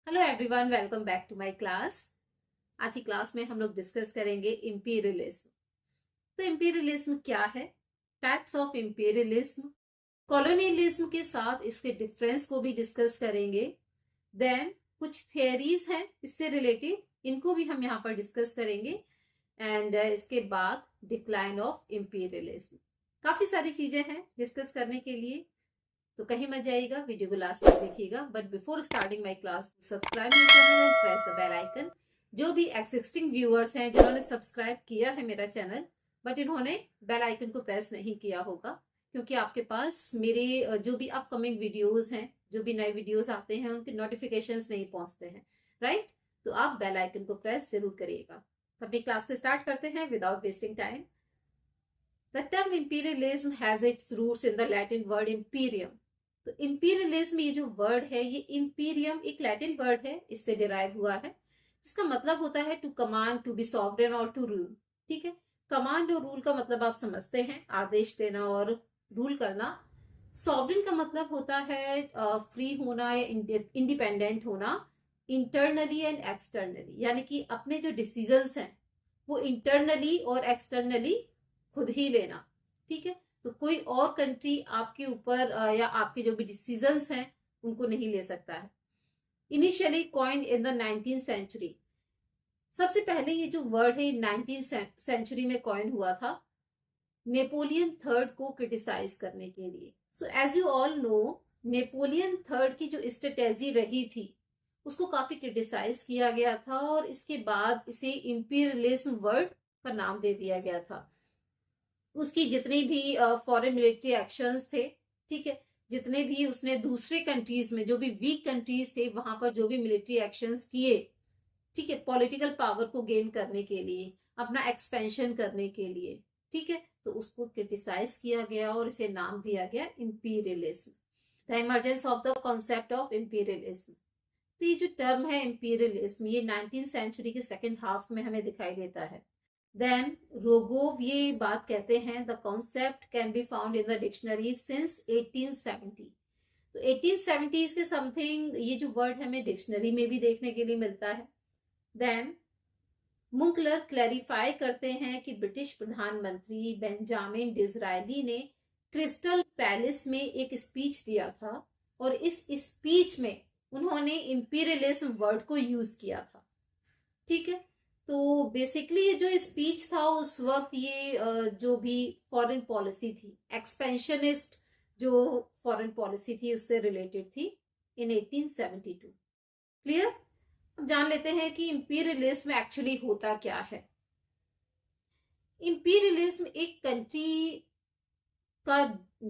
Hello everyone, welcome back to my class. आज की class में हम लोग डिस्कस करेंगे इंपीरियलिज्म। तो इंपीरियलिज्म क्या है, टाइप्स ऑफ इंपीरियलिज्म, कॉलोनियलिज्म के साथ इसके डिफरेंस को भी डिस्कस करेंगे। देन कुछ थियरीज हैं इससे रिलेटेड, इनको भी हम यहाँ पर डिस्कस करेंगे। एंड इसके बाद डिक्लाइन ऑफ इंपीरियलिज्म। काफी सारी चीजें हैं डिस्कस करने के लिए, तो कहीं मत जाइएगा, वीडियो को लास्ट तक देखिएगा। But before starting my class, subscribe my channel and press the bell icon. जो भी एक्सिस्टिंग व्यूअर्स हैं जिन्होंने सब्सक्राइब किया है मेरा चैनल बट इन्होंने बेल आइकन को प्रेस नहीं किया होगा, क्योंकि आपके पास मेरे जो भी अपकमिंग वीडियोस हैं, जो भी नए वीडियोस आते हैं, उनके नोटिफिकेशंस नहीं पहुंचते हैं, राइट। तो आप बेल आइकन को प्रेस जरूर करिएगा। तो अपनी क्लास को स्टार्ट करते हैं without wasting time. The term imperialism has its roots in the Latin word imperium. तो imperialism ये जो वर्ड है, ये imperium एक लैटिन वर्ड है, इससे डिराइव हुआ है, जिसका मतलब होता है to command, to be sovereign और टू रूल। ठीक है, कमांड और रूल का मतलब आप समझते हैं, आदेश देना और रूल करना। सॉवरेन का मतलब होता है फ्री होना या इंडिपेंडेंट होना, इंटरनली एंड एक्सटर्नली, यानी कि अपने जो डिसीजंस हैं वो इंटरनली और एक्सटर्नली खुद ही लेना। ठीक है, तो कोई और कंट्री आपके ऊपर या आपके जो भी डिसीजंस हैं उनको नहीं ले सकता है। Initially coined in the 19th century. सबसे पहले ये जो वर्ड है 19th सेंचुरी में कॉइन हुआ था, नेपोलियन थर्ड को क्रिटिसाइज करने के लिए। So as you all know, Napoleon third की जो स्ट्रेटेजी रही थी उसको काफी क्रिटिसाइज किया गया था, और इसके बाद इसे इंपीरियलिज्म वर्ड का नाम दे दिया गया था। उसकी जितनी भी फॉरेन मिलिट्री एक्शंस थे, ठीक है, जितने भी उसने दूसरे कंट्रीज में, जो भी वीक कंट्रीज थे वहां पर जो भी मिलिट्री एक्शंस किए, ठीक है, पॉलिटिकल पावर को गेन करने के लिए, अपना एक्सपेंशन करने के लिए, ठीक है, तो उसको क्रिटिसाइज किया गया और इसे नाम दिया गया imperialism. The emergence of the concept of imperialism. तो ये जो टर्म है इंपीरियलिज्म, ये 19th सेंचुरी के सेकेंड हाफ में हमें दिखाई देता है। देन रोगोव ये बात कहते हैं, the concept can be found in the dictionary since 1870। तो 1870s के समथिंग ये जो वर्ड हमें डिक्शनरी में भी देखने के लिए मिलता है। देन मुंकलर क्लैरिफाई करते हैं कि ब्रिटिश प्रधानमंत्री बेंजामिन डिज़रायली ने क्रिस्टल पैलेस में एक स्पीच दिया था, और इस स्पीच में उन्होंने इंपीरियलिज्म वर्ड को यूज किया था। ठीक है, तो बेसिकली ये जो स्पीच था उस वक्त, ये जो भी फॉरेन पॉलिसी थी, एक्सपेंशनिस्ट जो फॉरेन पॉलिसी थी, उससे रिलेटेड थी इन 1872। क्लियर? अब जान लेते हैं कि इंपीरियलिज्म एक्चुअली होता क्या है। इंपीरियलिज्म एक कंट्री का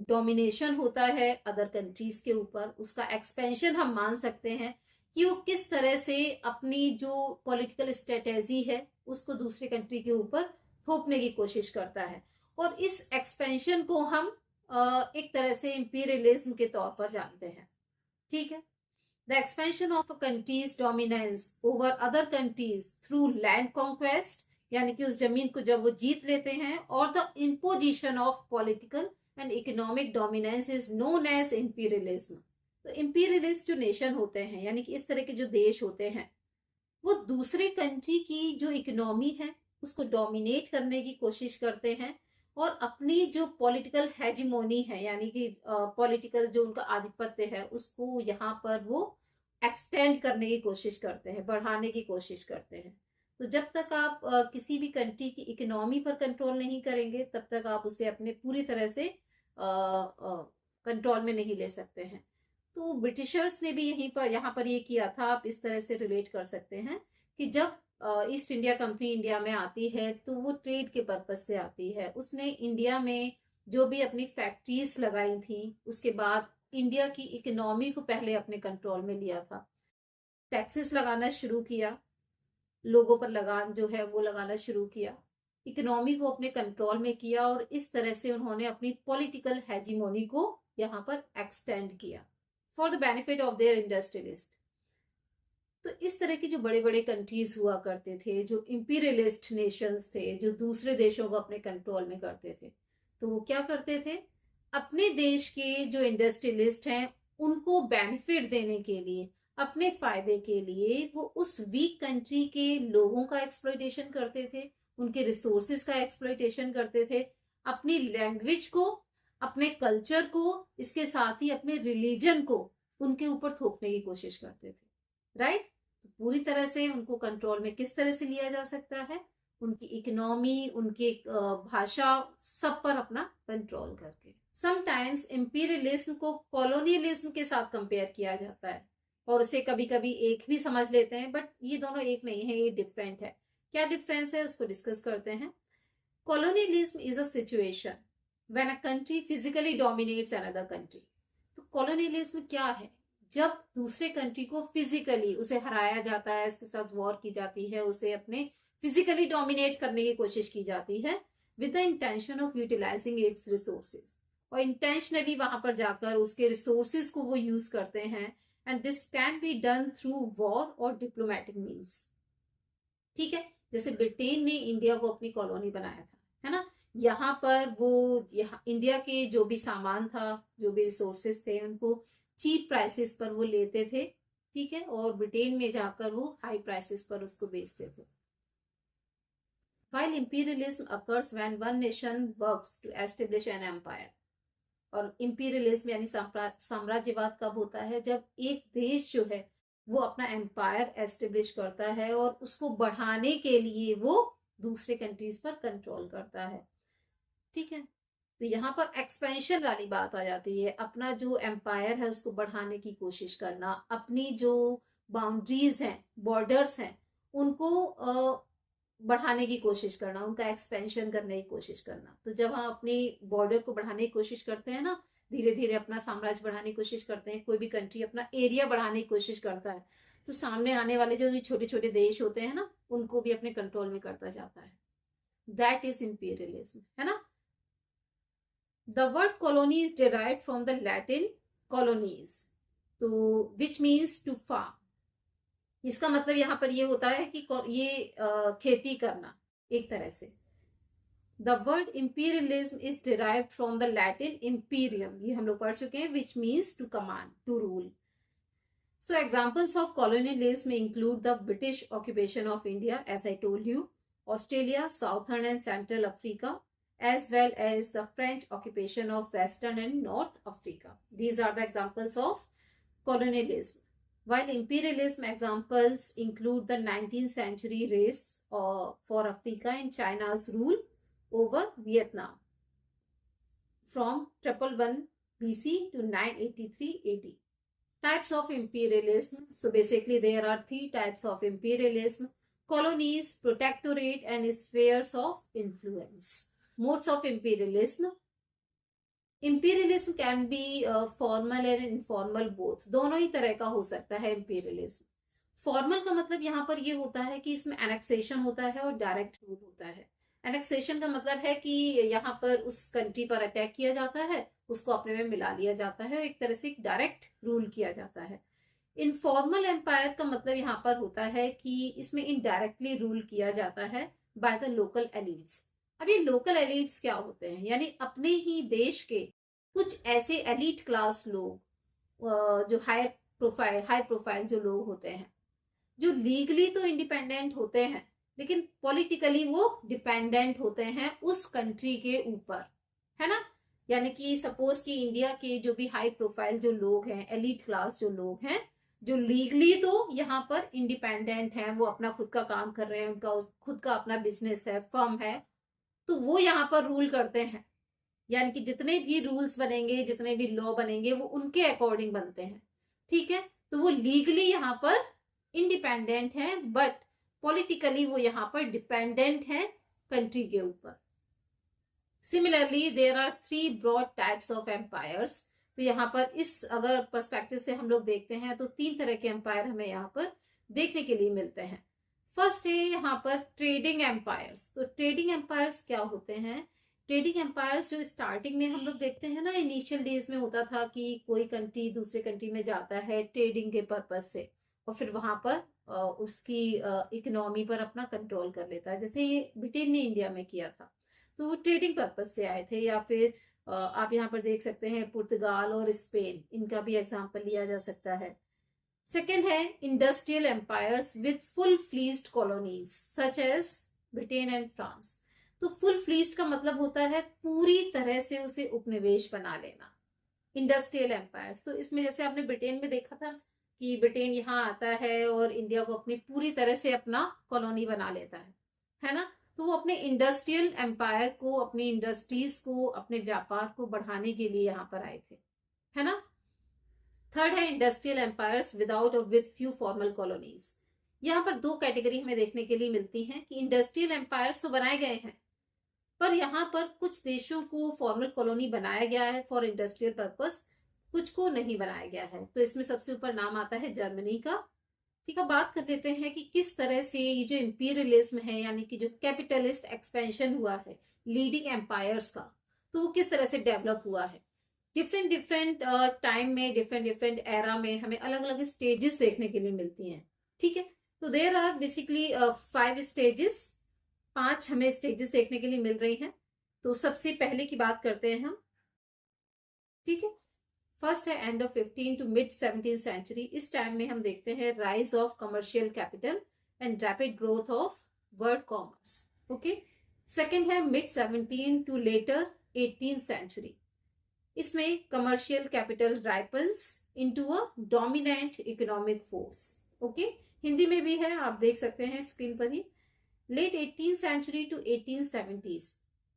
डोमिनेशन होता है अदर कंट्रीज के ऊपर, उसका एक्सपेंशन हम मान सकते हैं कि वो किस तरह से अपनी जो पॉलिटिकल स्ट्रेटेजी है उसको दूसरे कंट्री के ऊपर थोपने की कोशिश करता है, और इस एक्सपेंशन को हम एक तरह से इंपीरियलिज्म के तौर पर जानते हैं। ठीक है, the expansion of a countries dominance over other countries through land conquest, यानी कि उस जमीन को जब वो जीत लेते हैं, और the imposition of political and economic dominance is known as imperialism. तो इंपीरियलिस्ट जो नेशन होते हैं, यानी कि इस तरह के जो देश होते हैं, वो दूसरे कंट्री की जो इकोनॉमी है उसको डोमिनेट करने की कोशिश करते हैं, और अपनी जो पॉलिटिकल हेजिमोनी है, यानी कि पॉलिटिकल जो उनका आधिपत्य है, उसको यहाँ पर वो एक्सटेंड करने की कोशिश करते हैं, बढ़ाने की कोशिश करते हैं। तो जब तक आप किसी भी कंट्री की इकोनॉमी पर कंट्रोल नहीं करेंगे, तब तक आप उसे अपने पूरी तरह से कंट्रोल में नहीं ले सकते हैं। तो ब्रिटिशर्स ने भी यहाँ पर ये किया था। आप इस तरह से रिलेट कर सकते हैं कि जब ईस्ट इंडिया कंपनी इंडिया में आती है तो वो ट्रेड के पर्पज से आती है। उसने इंडिया में जो भी अपनी फैक्ट्रीज लगाई थी, उसके बाद इंडिया की इकोनॉमी को पहले अपने कंट्रोल में लिया था, टैक्सेस लगाना शुरू किया, लोगों पर लगान जो है वो लगाना शुरू किया, इकोनॉमी को अपने कंट्रोल में किया, और इस तरह से उन्होंने अपनी पॉलिटिकल हेजिमोनी को यहाँ पर एक्सटेंड किया for the benefit of their industrialist. तो इस तरह की जो बड़े बड़े कंट्रीज हुआ करते थे, जो इंपीरियलिस्ट नेशंस थे, जो दूसरे देशों को अपने कंट्रोल में करते थे, तो वो क्या करते थे, अपने देश के जो इंडस्ट्रियलिस्ट हैं उनको बेनिफिट देने के लिए, अपने फायदे के लिए वो उस वीक कंट्री के लोगों का एक्सप्लॉयटेशन करते थे, उनके रिसोर्सेज का एक्सप्लॉयटेशन करते थे, अपनी लैंग्वेज को, अपने कल्चर को, इसके साथ ही अपने रिलीजन को उनके ऊपर थोपने की कोशिश करते थे। राइट? तो पूरी तरह से उनको कंट्रोल में किस तरह से लिया जा सकता है? उनकी इकोनॉमी, उनकी भाषा, सब पर अपना कंट्रोल करके। समटाइम्स इंपीरियलिज्म को कॉलोनियलिज्म के साथ कंपेयर किया जाता है और उसे कभी कभी एक भी समझ लेते हैं, बट ये दोनों एक नहीं है, ये डिफरेंट है। क्या डिफरेंस है उसको डिस्कस करते हैं। Colonialism is a situation when a country physically dominates another country. तो कॉलोनियलिज्म क्या है? जब दूसरे कंट्री को फिजिकली उसे हराया जाता है, उसके साथ वॉर की जाती है, उसे अपने फिजिकली डोमिनेट करने की कोशिश की जाती है with the intention of utilising its resources, और इंटेंशनली वहां पर जाकर उसके रिसोर्सेज को वो यूज करते हैं, and this can be done through war और डिप्लोमेटिक मीन्स। ठीक है, जैसे ब्रिटेन ने इंडिया को अपनी कॉलोनी बनाया था, है ना। यहाँ पर वो इंडिया के जो भी सामान था, जो भी रिसोर्सेज थे, उनको चीप प्राइसेस पर वो लेते थे, ठीक है, और ब्रिटेन में जाकर वो हाई प्राइसेस पर उसको बेचते थे। While imperialism occurs when one nation works to establish an empire, और इंपीरियलिज्म यानी साम्राज्यवाद कब होता है? जब एक देश जो है वो अपना एम्पायर एस्टेब्लिश करता है और उसको बढ़ाने के लिए वो दूसरे कंट्रीज पर कंट्रोल करता है। ठीक है, तो यहाँ पर एक्सपेंशन वाली बात आ जाती है। अपना जो एम्पायर है उसको बढ़ाने की कोशिश करना, अपनी जो बाउंड्रीज हैं, बॉर्डर्स हैं, उनको बढ़ाने की कोशिश करना, उनका एक्सपेंशन करने की कोशिश करना। तो जब हम अपनी बॉर्डर को बढ़ाने की कोशिश करते हैं ना, धीरे धीरे अपना साम्राज्य बढ़ाने की कोशिश करते हैं, कोई भी कंट्री अपना एरिया बढ़ाने की कोशिश करता है, तो सामने आने वाले जो भी छोटे छोटे देश होते हैं ना, उनको भी अपने कंट्रोल में करता जाता है। दैट इज इंपीरियलिज्म, है ना। The word colony is derived from the Latin colonies, तो विच मीन्स टू फार्म। इसका मतलब यहाँ पर ये होता है कि ये खेती करना एक तरह से। The word imperialism is derived from the Latin imperium, ये हम लोग पढ़ चुके हैं, which means to command, to rule. So examples of colonialism include the British occupation of India, as I told you, Australia, Southern and Central Africa, as well as the French occupation of Western and North Africa. These are the examples of colonialism. While imperialism examples include the 19th century race for Africa and China's rule over Vietnam from 1111 BC to 983 AD. Types of imperialism. So basically there are three types of imperialism: colonies, protectorate, and spheres of influence. Modes of imperialism. Imperialism can be formal and informal both. दोनों ही तरह का हो सकता है imperialism. Formal का मतलब यहाँ पर ये होता है कि इसमें एनेक्सेशन होता है और डायरेक्ट रूल होता है। एनेक्सेशन का मतलब है कि यहाँ पर उस कंट्री पर अटैक किया जाता है, उसको अपने में मिला लिया जाता है और एक तरह से डायरेक्ट रूल किया जाता है। इनफॉर्मल एम्पायर का मतलब यहाँ पर होता है कि इसमें इनडायरेक्टली रूल किया जाता है बाय द लोकल एलिट्स। अब ये लोकल एलिट्स क्या होते हैं? यानी अपने ही देश के कुछ ऐसे एलिट क्लास लोग, जो हाई प्रोफाइल जो लोग होते हैं, जो लीगली तो इंडिपेंडेंट होते हैं लेकिन पॉलिटिकली वो डिपेंडेंट होते हैं उस कंट्री के ऊपर, है ना। यानी कि सपोज कि इंडिया के जो भी हाई प्रोफाइल जो लोग हैं, एलिट क्लास जो लोग हैं, जो लीगली तो यहाँ पर इंडिपेंडेंट हैं, वो अपना खुद का काम कर रहे हैं, उनका खुद का अपना बिजनेस है, फर्म है, तो वो यहाँ पर रूल करते हैं। यानी कि जितने भी रूल्स बनेंगे, जितने भी लॉ बनेंगे, वो उनके अकॉर्डिंग बनते हैं। ठीक है, तो वो लीगली यहाँ पर इंडिपेंडेंट है, बट पॉलिटिकली वो यहाँ पर डिपेंडेंट है कंट्री के ऊपर। Similarly there are 3 broad types of empires. तो यहाँ पर इस अगर पर्सपेक्टिव से हम लोग देखते हैं तो 3 तरह के एम्पायर हमें यहाँ पर देखने के लिए मिलते हैं। फर्स्ट है यहाँ पर ट्रेडिंग एम्पायर्स। तो ट्रेडिंग एम्पायर्स क्या होते हैं? ट्रेडिंग एम्पायर्स जो स्टार्टिंग में हम लोग देखते हैं ना, इनिशियल डेज में होता था कि कोई कंट्री दूसरे कंट्री में जाता है ट्रेडिंग के पर्पज से, और फिर वहां पर उसकी इकोनॉमी पर अपना कंट्रोल कर लेता है, जैसे ये ब्रिटेन ने इंडिया में किया था। तो वो ट्रेडिंग पर्पज से आए थे। या फिर आप यहाँ पर देख सकते हैं पुर्तगाल और स्पेन, इनका भी एग्जाम्पल लिया जा सकता है। सेकेंड है industrial empires with full fledged colonies such as Britain and France. तो फुल फ्लीज्ड का मतलब होता है पूरी तरह से उसे उपनिवेश बना लेना। इंडस्ट्रियल एम्पायर्स, तो इसमें जैसे आपने ब्रिटेन में देखा था कि ब्रिटेन यहाँ आता है और इंडिया को अपनी पूरी तरह से अपना कॉलोनी बना लेता है ना। तो वो अपने इंडस्ट्रियल एम्पायर को, अपनी इंडस्ट्रीज को, अपने व्यापार को बढ़ाने के लिए यहाँ पर आए थे, है ना। थर्ड है इंडस्ट्रियल एम्पायर्स विदाउट और विद फ्यू फॉर्मल कॉलोनीज। यहाँ पर दो कैटेगरी हमें देखने के लिए मिलती हैं कि इंडस्ट्रियल एम्पायर्स तो बनाए गए हैं, पर यहाँ पर कुछ देशों को फॉर्मल कॉलोनी बनाया गया है फॉर इंडस्ट्रियल पर्पस, कुछ को नहीं बनाया गया है। तो इसमें सबसे ऊपर नाम आता है जर्मनी का। ठीक है, बात कर लेते हैं कि किस तरह से ये जो इंपीरियलिज्म है, यानी कि जो कैपिटलिस्ट एक्सपेंशन हुआ है लीडिंग एम्पायर्स का, तो वो किस तरह से डेवलप हुआ है। डिफरेंट डिफरेंट टाइम में, डिफरेंट डिफरेंट एरा में हमें अलग अलग स्टेजेस देखने के लिए मिलती हैं। ठीक है, तो देयर आर बेसिकली 5 स्टेजेस, 5 हमें स्टेजेस देखने के लिए मिल रही हैं। तो सबसे पहले की बात करते हैं हम। ठीक है, फर्स्ट है end of 15 to mid 17th century. इस टाइम में हम देखते हैं rise of commercial capital and rapid growth of world commerce. Okay, second है mid 17 to later 18th century. इसमें commercial capital ripens into a dominant economic force. Okay, Hindi में भी है, आप देख सकते हैं स्क्रीन पर ही। Late 18th century to 1870s,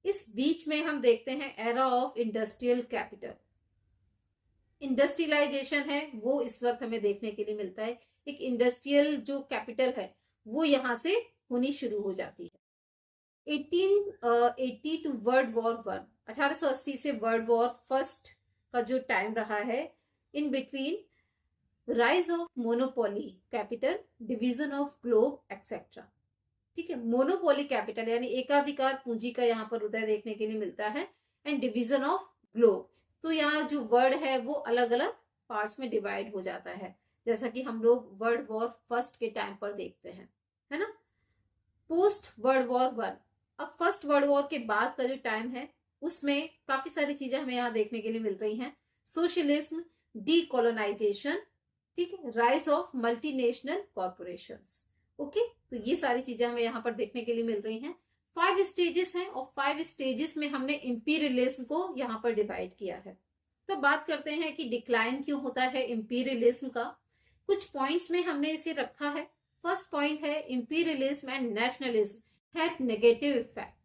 इस बीच में हम देखते हैं era of industrial capital. Industrialisation है वो इस वक्त हमें देखने के लिए मिलता है। एक इंडस्ट्रियल जो कैपिटल है वो यहां से होनी शुरू हो जाती है। 1880 टू वर्ल्ड वॉर 1, 1880 से वर्ल्ड वॉर फर्स्ट का जो टाइम रहा है, in between rise of monopoly capital, division of globe etcetera. ठीक है, मोनोपोली कैपिटल यानी एकाधिकार पूंजी का यहाँ पर उदय देखने के लिए मिलता है, एंड डिवीजन ऑफ ग्लोब। तो यहाँ जो वर्ड है वो अलग अलग पार्ट्स में डिवाइड हो जाता है, जैसा कि हम लोग वर्ल्ड वॉर फर्स्ट के टाइम पर देखते हैं, है ना। पोस्ट वर्ल्ड वॉर 1, अब फर्स्ट वर्ल्ड वॉर के बाद का जो टाइम है उसमें काफी सारी चीजें हमें यहाँ देखने के लिए मिल रही हैं। सोशलिज्म, डीकोलोनाइजेशन, ठीक है, rise of multinational corporations. Okay, तो ये सारी चीजें हमें यहाँ पर देखने के लिए मिल रही हैं। 5 स्टेजेस हैं और 5 स्टेजेस में हमने इंपीरियलिज्म को यहाँ पर डिवाइड किया है। तो बात करते हैं कि डिक्लाइन क्यों होता है इंपीरियलिज्म का। कुछ पॉइंट्स में हमने इसे रखा है। फर्स्ट पॉइंट है imperialism and nationalism had negative effect.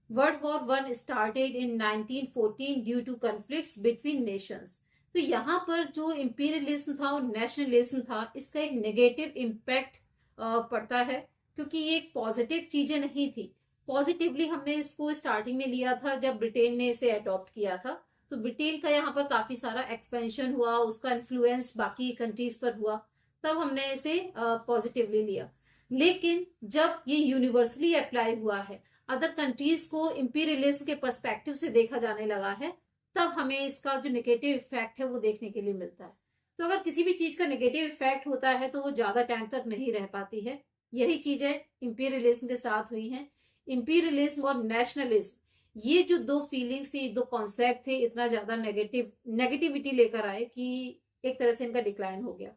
World war 1 started in 1914 due to conflicts between nations. तो यहाँ पर जो इंपीरियलिज्म था और नेशनलिज्म था, इसका एक नेगेटिव इम्पैक्ट पड़ता है, क्योंकि ये एक पॉजिटिव चीजें नहीं थी। पॉजिटिवली हमने इसको स्टार्टिंग में लिया था जब ब्रिटेन ने इसे अडॉप्ट किया था, तो ब्रिटेन का यहाँ पर काफी सारा एक्सपेंशन हुआ, उसका इन्फ्लुएंस बाकी कंट्रीज पर हुआ, तब हमने इसे पॉजिटिवली लिया। लेकिन जब ये यूनिवर्सली अप्लाई हुआ है, अदर कंट्रीज को इंपीरियलिज्म के पर्सपेक्टिव से देखा जाने लगा है, तब हमें इसका जो नेगेटिव इफेक्ट है वो देखने के लिए मिलता है। तो अगर किसी भी चीज का नेगेटिव इफेक्ट होता है तो वो ज्यादा टाइम तक नहीं रह पाती है। यही चीजें इंपीरियलिज्म के साथ हुई हैं। इंपीरियलिज्म और नेशनलिज्म, ये जो दो फीलिंग्स थी, दो कॉन्सेप्ट थे, इतना ज्यादा नेगेटिविटी लेकर आए कि एक तरह से इनका डिक्लाइन हो गया।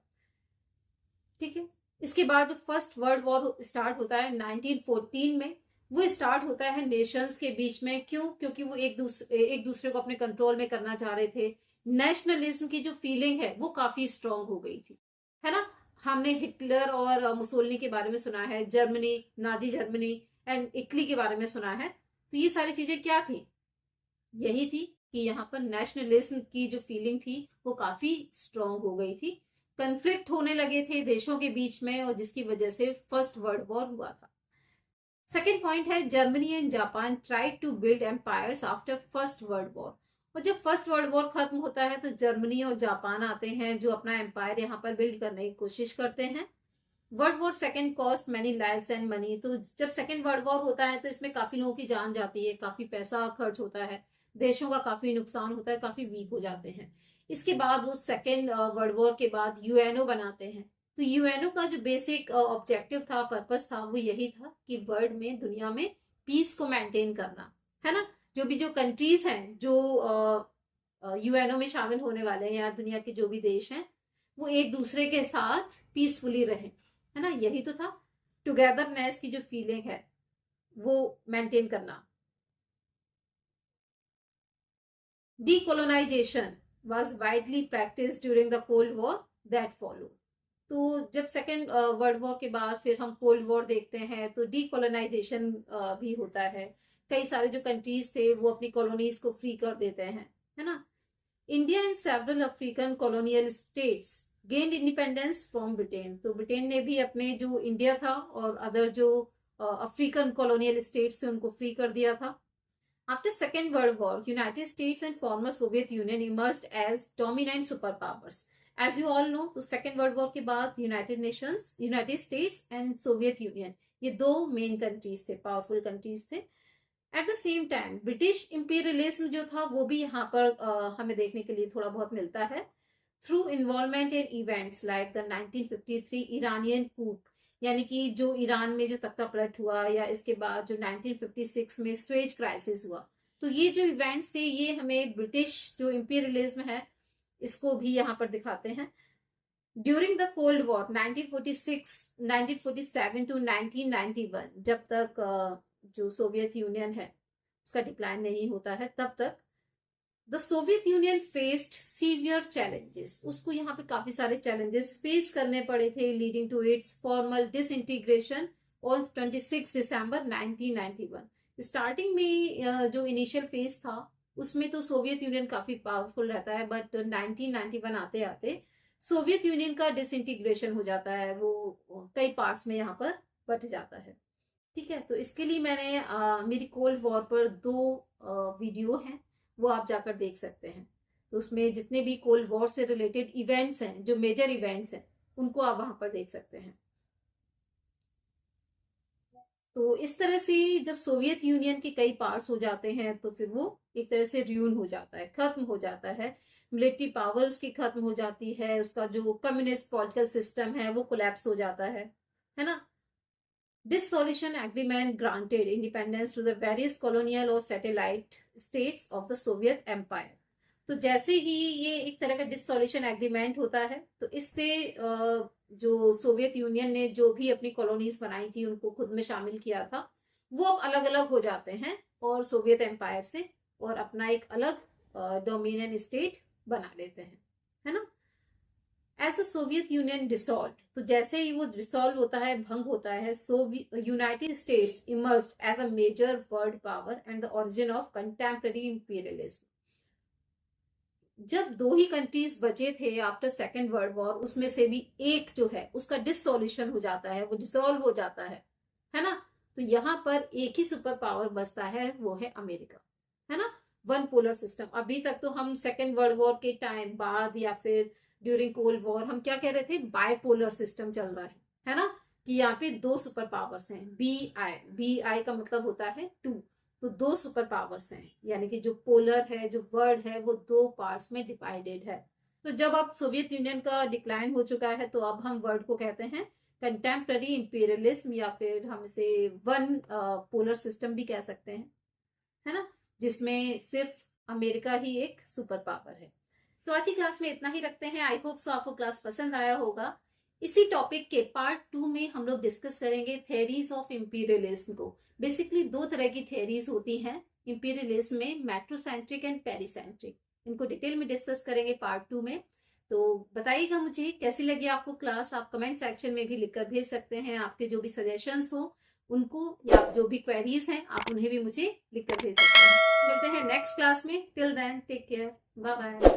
ठीक है, इसके बाद जो फर्स्ट वर्ल्ड वॉर स्टार्ट होता है 1914 में, वो स्टार्ट होता है नेशंस के बीच में। क्यों? क्योंकि वो एक दूसरे को अपने कंट्रोल में करना चाह रहे थे। नेशनलिज्म की जो फीलिंग है वो काफी स्ट्रांग हो गई थी, है ना। हमने हिटलर और मुसोलिनी के बारे में सुना है, Germany, Nazi Germany and Italy के बारे में सुना है। तो ये सारी चीजें क्या थी? यही थी कि यहाँ पर नेशनलिज्म की जो फीलिंग थी वो काफी स्ट्रांग हो गई थी। कन्फ्लिक्ट होने लगे थे देशों के बीच में, और जिसकी वजह से फर्स्ट वर्ल्ड वॉर हुआ था। सेकेंड पॉइंट है Germany and Japan tried to build empires after first world war. और जब फर्स्ट वर्ल्ड वॉर खत्म होता है तो जर्मनी और जापान आते हैं जो अपना एम्पायर यहाँ पर बिल्ड करने की कोशिश करते हैं। World war second cost many lives and money. तो जब सेकेंड वर्ल्ड वॉर होता है तो इसमें काफी लोगों की जान जाती है, काफी पैसा खर्च होता है, देशों का काफी नुकसान होता है, काफी वीक हो जाते हैं। इसके बाद वो सेकेंड वर्ल्ड वॉर के बाद यूएनओ बनाते हैं। तो यूएनओ का जो बेसिक ऑब्जेक्टिव था, पर्पस था, वो यही था कि वर्ल्ड में, दुनिया में पीस को मेंटेन करना, है ना। जो कंट्रीज हैं जो यूएनओ में शामिल होने वाले हैं, या दुनिया के जो भी देश हैं, वो एक दूसरे के साथ पीसफुली रहें, है ना, यही तो था। टुगेदरनेस की जो फीलिंग है वो मेंटेन करना। Decolonisation was widely practiced during the Cold War that followed. तो जब सेकेंड वर्ल्ड वॉर के बाद फिर हम कोल्ड वॉर देखते हैं तो डीकोलोनाइजेशन भी होता है। कई सारे जो कंट्रीज थे वो अपनी कॉलोनीज को फ्री कर देते हैं, है ना। India and several African colonial states gained independence from Britain. तो ब्रिटेन ने भी अपने जो इंडिया था और अदर जो अफ्रीकन कॉलोनियल स्टेट्स थे उनको फ्री कर दिया था। After Second World War, United States and former Soviet Union emerged as dominant superpowers. As you all know, तो Second World War के बाद United States and Soviet Union ये दो मेन कंट्रीज थे, पावरफुल कंट्रीज थे। At the same time British imperialism जो था वो भी यहाँ पर हमें देखने के लिए थोड़ा बहुत मिलता है through involvement in events like the 1953 Iranian coup, यानी कि जो ईरान में जो तख्ता पलट हुआ, या इसके बाद जो 1956 में स्वेज क्राइसिस हुआ। तो ये जो इवेंट्स थे ये हमें ब्रिटिश जो इंपीरियलिज्म है इसको भी यहाँ पर दिखाते हैं। During the cold war 1947 to 1991, जब तक जो सोवियत यूनियन है उसका डिक्लाइन नहीं होता है, तब तक the Soviet union faced severe challenges. उसको यहाँ पे काफी सारे चैलेंजेस फेस करने पड़े थे, leading to its formal disintegration on 26 December 1991। Starting में जो इनिशियल फेज था उसमें तो सोवियत यूनियन काफी पावरफुल रहता है, बट 1991 आते आते सोवियत यूनियन का डिसइंटीग्रेशन हो जाता है, वो कई पार्ट्स में यहाँ पर बट जाता है। ठीक है, तो इसके लिए मैंने मेरी कोल्ड वॉर पर 2 वीडियो हैं, वो आप जाकर देख सकते हैं। तो उसमें जितने भी कोल्ड वॉर से रिलेटेड इवेंट्स हैं, जो मेजर इवेंट्स हैं, उनको आप वहां पर देख सकते हैं। तो इस तरह से जब सोवियत यूनियन के कई पार्ट्स हो जाते हैं तो फिर वो एक तरह से र्यून हो जाता है, खत्म हो जाता है, मिलिट्री पावर उसकी खत्म हो जाती है, उसका जो कम्युनिस्ट पॉलिटिकल सिस्टम है वो कोलैप्स हो जाता है ना। Dissolution agreement granted independence to the various colonial or satellite states of the Soviet Empire. तो जैसे ही ये एक तरह का डिसोल्यूशन एग्रीमेंट होता है तो इससे जो सोवियत यूनियन ने जो भी अपनी कॉलोनीज बनाई थी उनको खुद में शामिल किया था, वो अब अलग अलग हो जाते हैं और सोवियत एम्पायर से, और अपना एक अलग डोमिनियन स्टेट बना लेते हैं, है ना। As the Soviet Union dissolve, तो जैसे ही वो डिसॉल्व होता है, भंग होता है, United States emerged as a major world power and the origin of contemporary imperialism. जब 2 ही कंट्रीज बचे थे आफ्टर सेकेंड वर्ल्ड वॉर, उसमें से भी एक जो है उसका डिसोल्यूशन हो जाता है, वो डिसॉल्व हो जाता है ना। तो यहाँ पर एक ही सुपर पावर बचता है, वो है अमेरिका, है ना। One polar system. अभी तक तो हम सेकेंड वर्ल्ड वॉर के टाइम बाद या फिर ड्यूरिंग कोल्ड वॉर हम क्या कह रहे थे, बायपोलर सिस्टम चल रहा है ना, कि यहाँ पे 2 सुपर पावर्स हैं। BI का मतलब होता है 2, तो 2 सुपर पावर्स हैं, यानी कि जो पोलर है, जो वर्ल्ड है, वो 2 पार्ट्स में डिवाइडेड है। तो जब अब सोवियत यूनियन का डिक्लाइन हो चुका है तो अब हम वर्ल्ड को कहते हैं कंटेम्पररी इंपीरियलिज्म, या फिर हम इसे वन पोलर सिस्टम भी कह सकते हैं, है ना, जिसमें सिर्फ अमेरिका ही एक सुपर पावर है। तो आज की क्लास में इतना ही रखते हैं। आई होप सो आपको क्लास पसंद आया होगा। इसी टॉपिक के पार्ट 2 में हम लोग डिस्कस करेंगे थेरीज ऑफ इंपीरियलिज्म को। बेसिकली 2 तरह की थेरीज होती हैं इंपीरियलिज्म में, मेट्रोसेंट्रिक एंड पेरीसेंट्रिक। इनको डिटेल में डिस्कस करेंगे पार्ट 2 में। तो बताइएगा मुझे कैसी लगी आपको क्लास, आप कमेंट सेक्शन में भी लिखकर भेज सकते हैं। आपके जो भी सजेशंस हो उनको, या जो भी क्वेरीज हैं आप उन्हें भी मुझे लिखकर भेज सकते हैं। मिलते हैं नेक्स्ट क्लास में। Till then take care, bye bye.